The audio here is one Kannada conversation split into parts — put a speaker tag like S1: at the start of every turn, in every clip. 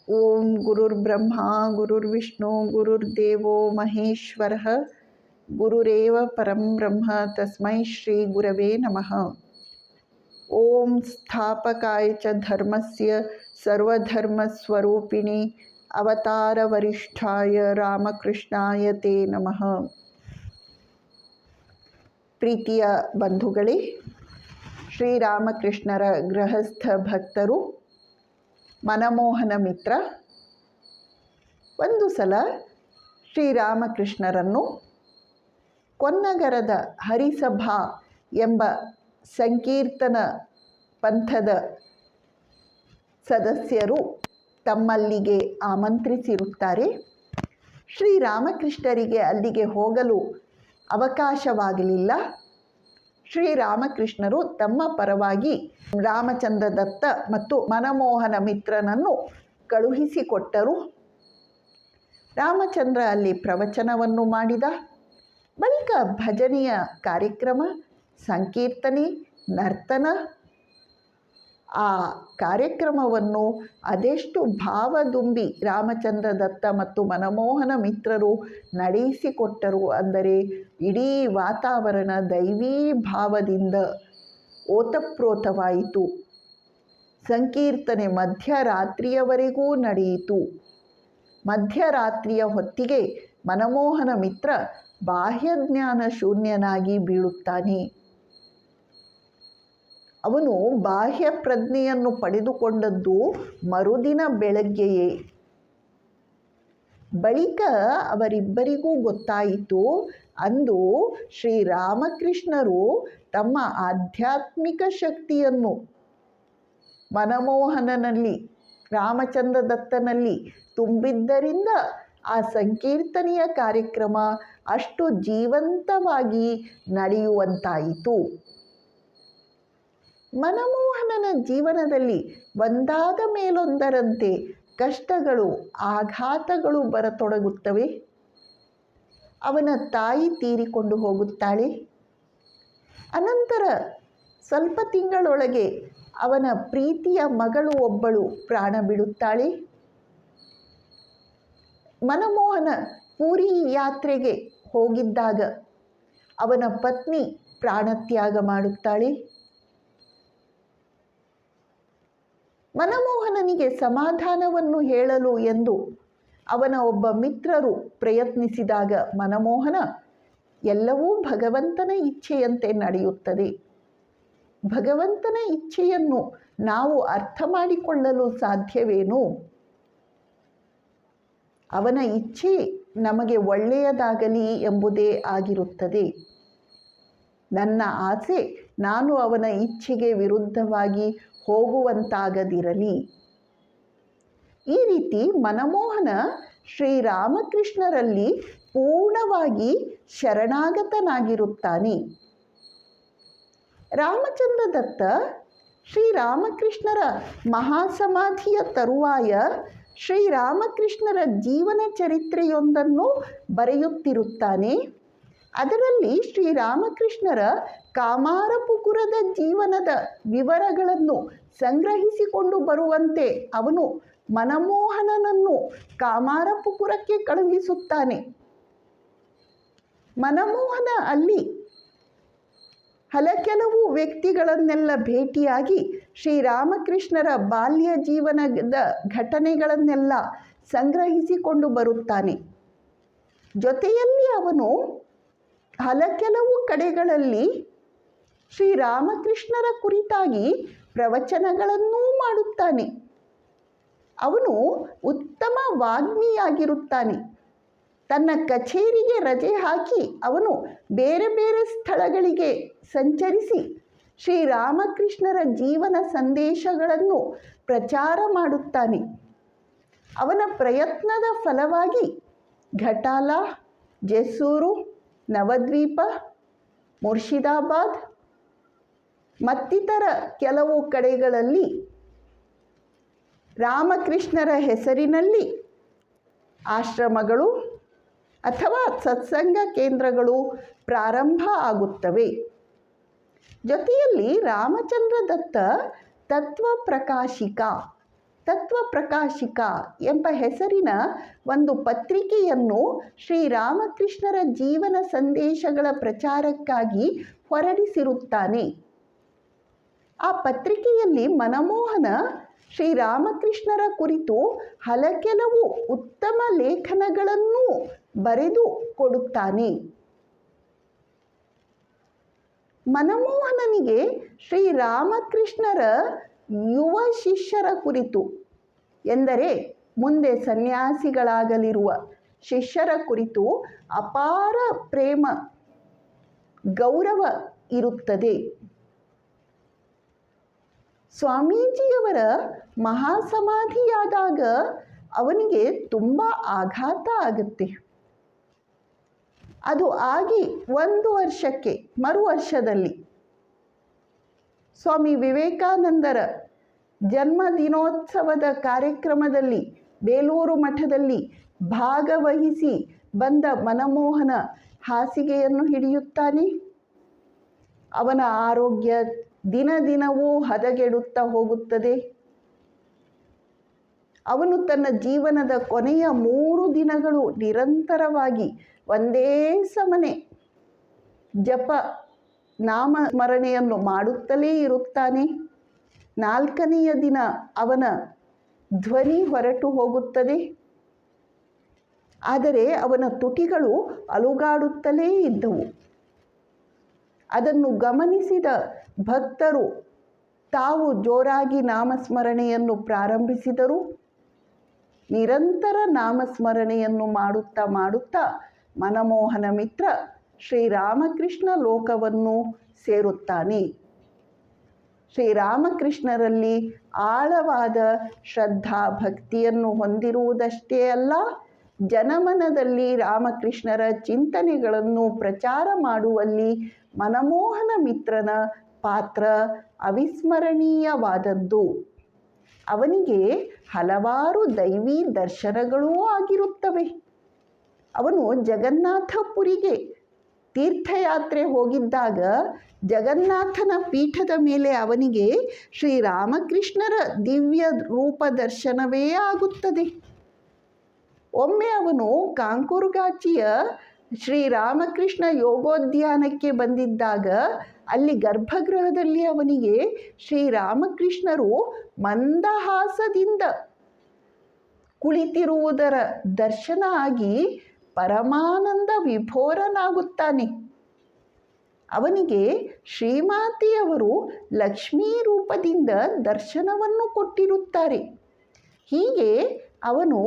S1: ಓಂ ಗುರುರ್ಬ್ರಹ್ಮ ಗುರುರ್ವಿಷ್ಣು ಗುರುರ್ದೇವೋ ಮಹೇಶ್ವರಃ ಗುರುರೇವ ಪರಂ ಬ್ರಹ್ಮ ತಸ್ಮೈ ಶ್ರೀ ಗುರವೇ ನಮಃ. ಓಂ ಸ್ಥಾಪಕಾಯ ಚ ಧರ್ಮಸ್ಯ ಸರ್ವಧರ್ಮಸ್ವರೂಪಿಣಿ ಅವತಾರ ವರಿಷ್ಠಾಯ ರಾಮಕೃಷ್ಣಾಯ ತೇ ನಮಃ. ಪ್ರೀತಿಯ ಬಂಧುಗಳೇ, ಶ್ರೀರಾಮಕೃಷ್ಣರ ಗೃಹಸ್ಥ ಭಕ್ತರು, ಮನಮೋಹನ ಮಿತ್ರ ಒಂದು ಸಲ ಶ್ರೀರಾಮಕೃಷ್ಣರನ್ನು ಕೊನ್ನಗರದ ಹರಿಸಭಾ ಎಂಬ ಸಂಕೀರ್ತನ ಪಂಥದ ಸದಸ್ಯರು ತಮ್ಮಲ್ಲಿಗೆ ಆಮಂತ್ರಿಸಿರುತ್ತಾರೆ. ಶ್ರೀರಾಮಕೃಷ್ಣರಿಗೆ ಅಲ್ಲಿಗೆ ಹೋಗಲು ಅವಕಾಶವಾಗಲಿಲ್ಲ. ಶ್ರೀರಾಮಕೃಷ್ಣರು ತಮ್ಮ ಪರವಾಗಿ ರಾಮಚಂದ್ರ ದತ್ತ ಮತ್ತು ಮನಮೋಹನ ಮಿತ್ರನನ್ನು ಕಳುಹಿಸಿಕೊಟ್ಟರು. ರಾಮಚಂದ್ರ ಅಲ್ಲಿ ಪ್ರವಚನವನ್ನು ಮಾಡಿದ. ಬಳಿಕ ಭಜನೆಯ ಕಾರ್ಯಕ್ರಮ, ಸಂಕೀರ್ತನೆ, ನರ್ತನ, ಆ ಕಾರ್ಯಕ್ರಮವನ್ನು ಅದೆಷ್ಟು ಭಾವದುಂಬಿ ರಾಮಚಂದ್ರ ದತ್ತ ಮತ್ತು ಮನಮೋಹನ ಮಿತ್ರರು ನಡೆಸಿಕೊಟ್ಟರು ಅಂದರೆ ಇಡೀ ವಾತಾವರಣ ದೈವೀ ಭಾವದಿಂದ ಓತಪ್ರೋತವಾಯಿತು. ಸಂಕೀರ್ತನೆ ಮಧ್ಯರಾತ್ರಿಯವರೆಗೂ ನಡೆಯಿತು. ಮಧ್ಯರಾತ್ರಿಯ ಹೊತ್ತಿಗೆ ಮನಮೋಹನ ಮಿತ್ರ ಬಾಹ್ಯಜ್ಞಾನ ಶೂನ್ಯನಾಗಿ ಬೀಳುತ್ತಾನೆ. ಅವನು ಬಾಹ್ಯ ಪ್ರಜ್ಞೆಯನ್ನು ಪಡೆದುಕೊಂಡದ್ದು ಮರುದಿನ ಬೆಳಗ್ಗೆಯೇ. ಬಳಿಕ ಅವರಿಬ್ಬರಿಗೂ ಗೊತ್ತಾಯಿತು, ಅಂದು ಶ್ರೀರಾಮಕೃಷ್ಣರು ತಮ್ಮ ಆಧ್ಯಾತ್ಮಿಕ ಶಕ್ತಿಯನ್ನು ಮನಮೋಹನನಲ್ಲಿ, ರಾಮಚಂದ್ರ ದತ್ತನಲ್ಲಿ ತುಂಬಿದ್ದರಿಂದ ಆ ಸಂಕೀರ್ತನೆಯ ಕಾರ್ಯಕ್ರಮ ಅಷ್ಟು ಜೀವಂತವಾಗಿ ನಡೆಯುವಂತಾಯಿತು. ಮನಮೋಹನನ ಜೀವನದಲ್ಲಿ ಒಂದಾದ ಮೇಲೊಂದರಂತೆ ಕಷ್ಟಗಳು, ಆಘಾತಗಳು ಬರತೊಡಗುತ್ತವೆ. ಅವನ ತಾಯಿ ತೀರಿಕೊಂಡು ಹೋಗುತ್ತಾಳೆ. ಅನಂತರ ಸ್ವಲ್ಪ ತಿಂಗಳೊಳಗೆ ಅವನ ಪ್ರೀತಿಯ ಮಗಳು ಒಬ್ಬಳು ಪ್ರಾಣ ಬಿಡುತ್ತಾಳೆ. ಮನಮೋಹನ ಪೂರಿ ಯಾತ್ರೆಗೆ ಹೋಗಿದ್ದಾಗ ಅವನ ಪತ್ನಿ ಪ್ರಾಣತ್ಯಾಗ ಮಾಡುತ್ತಾಳೆ. ಮನಮೋಹನನಿಗೆ ಸಮಾಧಾನವನ್ನು ಹೇಳಲು ಎಂದು ಅವನ ಒಬ್ಬ ಮಿತ್ರರು ಪ್ರಯತ್ನಿಸಿದಾಗ ಮನಮೋಹನ, ಎಲ್ಲವೂ ಭಗವಂತನ ಇಚ್ಛೆಯಂತೆ ನಡೆಯುತ್ತದೆ, ಭಗವಂತನ ಇಚ್ಛೆಯನ್ನು ನಾವು ಅರ್ಥ ಮಾಡಿಕೊಳ್ಳಲು ಸಾಧ್ಯವೇನು? ಅವನ ಇಚ್ಛೆ ನಮಗೆ ಒಳ್ಳೆಯದಾಗಲಿ ಎಂಬುದೇ ಆಗಿರುತ್ತದೆ. ನನ್ನ ಆಸೆ ನಾನು ಅವನ ಇಚ್ಛೆಗೆ ವಿರುದ್ಧವಾಗಿ ಹೋಗುವಂತಾಗದಿರಲಿ. ಈ ರೀತಿ ಮನಮೋಹನ ಶ್ರೀರಾಮಕೃಷ್ಣರಲ್ಲಿ ಪೂರ್ಣವಾಗಿ ಶರಣಾಗತನಾಗಿರುತ್ತಾನೆ. ರಾಮಚಂದ್ರ ದತ್ತ ಶ್ರೀರಾಮಕೃಷ್ಣರ ಮಹಾಸಮಾಧಿಯ ತರುವಾಯ ಶ್ರೀರಾಮಕೃಷ್ಣರ ಜೀವನ ಚರಿತ್ರೆಯೊಂದನ್ನು ಬರೆಯುತ್ತಿರುತ್ತಾನೆ. ಅದರಲ್ಲಿ ಶ್ರೀರಾಮಕೃಷ್ಣರ ಕಾಮಾರಪುಕುರದ ಜೀವನದ ವಿವರಗಳನ್ನು ಸಂಗ್ರಹಿಸಿಕೊಂಡು ಬರುವಂತೆ ಅವನು ಮನಮೋಹನನನ್ನು ಕಾಮಾರಪುಕುರಕ್ಕೆ ಕಳುಹಿಸುತ್ತಾನೆ. ಮನಮೋಹನ ಅಲ್ಲಿ ಕೆಲವು ವ್ಯಕ್ತಿಗಳನ್ನೆಲ್ಲ ಭೇಟಿಯಾಗಿ ಶ್ರೀರಾಮಕೃಷ್ಣರ ಬಾಲ್ಯ ಜೀವನದ ಘಟನೆಗಳನ್ನೆಲ್ಲ ಸಂಗ್ರಹಿಸಿಕೊಂಡು ಬರುತ್ತಾನೆ. ಜೊತೆಯಲ್ಲಿ ಅವನು ಕೆಲವು ಕಡೆಗಳಲ್ಲಿ ಶ್ರೀರಾಮಕೃಷ್ಣರ ಕುರಿತಾಗಿ ಪ್ರವಚನಗಳನ್ನೂ ಮಾಡುತ್ತಾನೆ. ಅವನು ಉತ್ತಮ ವಾಗ್ಮಿಯಾಗಿರುತ್ತಾನೆ. ತನ್ನ ಕಚೇರಿಗೆ ರಜೆ ಹಾಕಿ ಅವನು ಬೇರೆ ಬೇರೆ ಸ್ಥಳಗಳಿಗೆ ಸಂಚರಿಸಿ ಶ್ರೀರಾಮಕೃಷ್ಣರ ಜೀವನ ಸಂದೇಶಗಳನ್ನು ಪ್ರಚಾರ ಮಾಡುತ್ತಾನೆ. ಅವನ ಪ್ರಯತ್ನದ ಫಲವಾಗಿ ಘಟಾಲ, ಜೆಸ್ಸೂರು, ನವದ್ವೀಪ, ಮುರ್ಷಿದಾಬಾದ್ ಮತ್ತಿತರ ಕೆಲವು ಕಡೆಗಳಲ್ಲಿ ರಾಮಕೃಷ್ಣರ ಹೆಸರಿನಲ್ಲಿ ಆಶ್ರಮಗಳು ಅಥವಾ ಸತ್ಸಂಗ ಕೇಂದ್ರಗಳು ಪ್ರಾರಂಭ ಆಗುತ್ತವೆ. ಜೊತೆಯಲ್ಲಿ ರಾಮಚಂದ್ರ ದತ್ತ ತತ್ವ ಪ್ರಕಾಶಿಕ ತತ್ವ ಪ್ರಕಾಶಿಕ ಎಂಬ ಹೆಸರಿನ ಒಂದು ಪತ್ರಿಕೆಯನ್ನು ಶ್ರೀರಾಮಕೃಷ್ಣರ ಜೀವನ ಸಂದೇಶಗಳ ಪ್ರಚಾರಕ್ಕಾಗಿ ಹೊರಡಿಸಿರುತ್ತಾನೆ. ಆ ಪತ್ರಿಕೆಯಲ್ಲಿ ಮನಮೋಹನ ಶ್ರೀರಾಮಕೃಷ್ಣರ ಕುರಿತು ಹಲಕೆಲವು ಉತ್ತಮ ಲೇಖನಗಳನ್ನು ಬರೆದು ಕೊಡುತ್ತಾನೆ. ಮನಮೋಹನನಿಗೆ ಶ್ರೀರಾಮಕೃಷ್ಣರ ಯುವ ಶಿಷ್ಯರ ಕುರಿತು ಎಂದರೆ ಮುಂದೆ ಸನ್ಯಾಸಿಗಳಾಗಲಿರುವ ಶಿಷ್ಯರ ಕುರಿತು ಅಪಾರ ಪ್ರೇಮ ಗೌರವ ಇರುತ್ತದೆ. ಸ್ವಾಮೀಜಿಯವರ ಮಹಾಸಮಾಧಿಯಾದಾಗ ಅವನಿಗೆ ತುಂಬ ಆಘಾತ ಆಗುತ್ತೆ. ಅದು ಆಗಿ 1 ವರ್ಷಕ್ಕೆ ಮರು ವರ್ಷದಲ್ಲಿ ಸ್ವಾಮಿ ವಿವೇಕಾನಂದರ ಜನ್ಮದಿನೋತ್ಸವದ ಕಾರ್ಯಕ್ರಮದಲ್ಲಿ ಬೇಲೂರು ಮಠದಲ್ಲಿ ಭಾಗವಹಿಸಿ ಬಂದ ಮನಮೋಹನ ಹಾಸಿಗೆಯನ್ನು ಹಿಡಿಯುತ್ತಾನೆ. ಅವನ ಆರೋಗ್ಯ ದಿನ ದಿನವೂ ಹದಗೆಡುತ್ತಾ ಹೋಗುತ್ತದೆ. ಅವನು ತನ್ನ ಜೀವನದ ಕೊನೆಯ 3 ದಿನಗಳು ನಿರಂತರವಾಗಿ ಒಂದೇ ಸಮನೆ ಜಪ ನಾಮಸ್ಮರಣೆಯನ್ನು ಮಾಡುತ್ತಲೇ ಇರುತ್ತಾನೆ. 4ನೆಯ ದಿನ ಅವನ ಧ್ವನಿ ಹೊರಟು ಹೋಗುತ್ತದೆ. ಆದರೆ ಅವನ ತುಟಿಗಳು ಅಲುಗಾಡುತ್ತಲೇ ಇದ್ದವು. ಅದನ್ನು ಗಮನಿಸಿದ ಭಕ್ತರು ತಾವು ಜೋರಾಗಿ ನಾಮಸ್ಮರಣೆಯನ್ನು ಪ್ರಾರಂಭಿಸಿದರು. ನಿರಂತರ ನಾಮಸ್ಮರಣೆಯನ್ನು ಮಾಡುತ್ತಾ ಮಾಡುತ್ತಾ ಮನಮೋಹನ ಮಿತ್ರ ಶ್ರೀರಾಮಕೃಷ್ಣ ಲೋಕವನ್ನು ಸೇರುತ್ತಾನೆ. ಶ್ರೀರಾಮಕೃಷ್ಣರಲ್ಲಿ ಆಳವಾದ ಶ್ರದ್ಧಾ ಭಕ್ತಿಯನ್ನು ಹೊಂದಿರುವುದಷ್ಟೇ ಅಲ್ಲ, ಜನಮನದಲ್ಲಿ ರಾಮಕೃಷ್ಣರ ಚಿಂತನೆಗಳನ್ನು ಪ್ರಚಾರ ಮಾಡುವಲ್ಲಿ ಮನಮೋಹನ ಮಿತ್ರನ ಪಾತ್ರ ಅವಿಸ್ಮರಣೀಯವಾದದ್ದು. ಅವನಿಗೆ ಹಲವಾರು ದೈವಿ ದರ್ಶನಗಳೂ ಆಗಿರುತ್ತವೆ. ಅವನು ಜಗನ್ನಾಥಪುರಿಗೆ ತೀರ್ಥಯಾತ್ರೆ ಹೋಗಿದ್ದಾಗ ಜಗನ್ನಾಥನ ಪೀಠದ ಮೇಲೆ ಅವನಿಗೆ ಶ್ರೀರಾಮಕೃಷ್ಣರ ದಿವ್ಯ ರೂಪ ದರ್ಶನವೇ ಆಗುತ್ತದೆ. ಒಮ್ಮೆ ಅವನು ಕಾಂಕುರ್ಗಾಚಿಯ ಶ್ರೀರಾಮಕೃಷ್ಣ ಯೋಗೋದ್ಯಾನಕ್ಕೆ ಬಂದಿದ್ದಾಗ ಅಲ್ಲಿ ಗರ್ಭಗೃಹದಲ್ಲಿ ಅವನಿಗೆ ಶ್ರೀರಾಮಕೃಷ್ಣರು ಮಂದಹಾಸದಿಂದ ಕುಳಿತಿರುವುದರ ದರ್ಶನ ಆಗಿ ಪರಮಾನಂದ ವಿಭೋರನಾಗುತ್ತಾನೆ. ಅವನಿಗೆ ಶ್ರೀಮಾತೆಯವರು ಲಕ್ಷ್ಮೀ ರೂಪದಿಂದ ದರ್ಶನವನ್ನು ಕೊಟ್ಟಿರುತ್ತಾರೆ. ಹೀಗೆ ಅವನು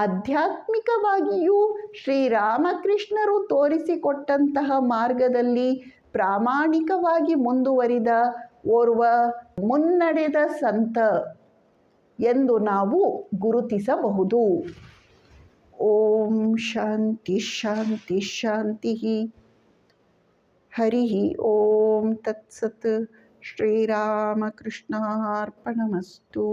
S1: ಆಧ್ಯಾತ್ಮಿಕವಾಗಿಯೂ ಶ್ರೀರಾಮಕೃಷ್ಣರು ತೋರಿಸಿಕೊಟ್ಟಂತಹ ಮಾರ್ಗದಲ್ಲಿ ಪ್ರಾಮಾಣಿಕವಾಗಿ ಮುಂದುವರಿದ ಓರ್ವ ಮುನ್ನಡೆದ ಸಂತ ಎಂದು ನಾವು ಗುರುತಿಸಬಹುದು. ಓಂ ಶಾಂತಿ ಶಾಂತಿ ಶಾಂತಿ. ಹರಿ ಓಂ ತತ್ಸತ್. ಶ್ರೀರಾಮಕೃಷ್ಣಾರ್ಪಣಮಸ್ತು.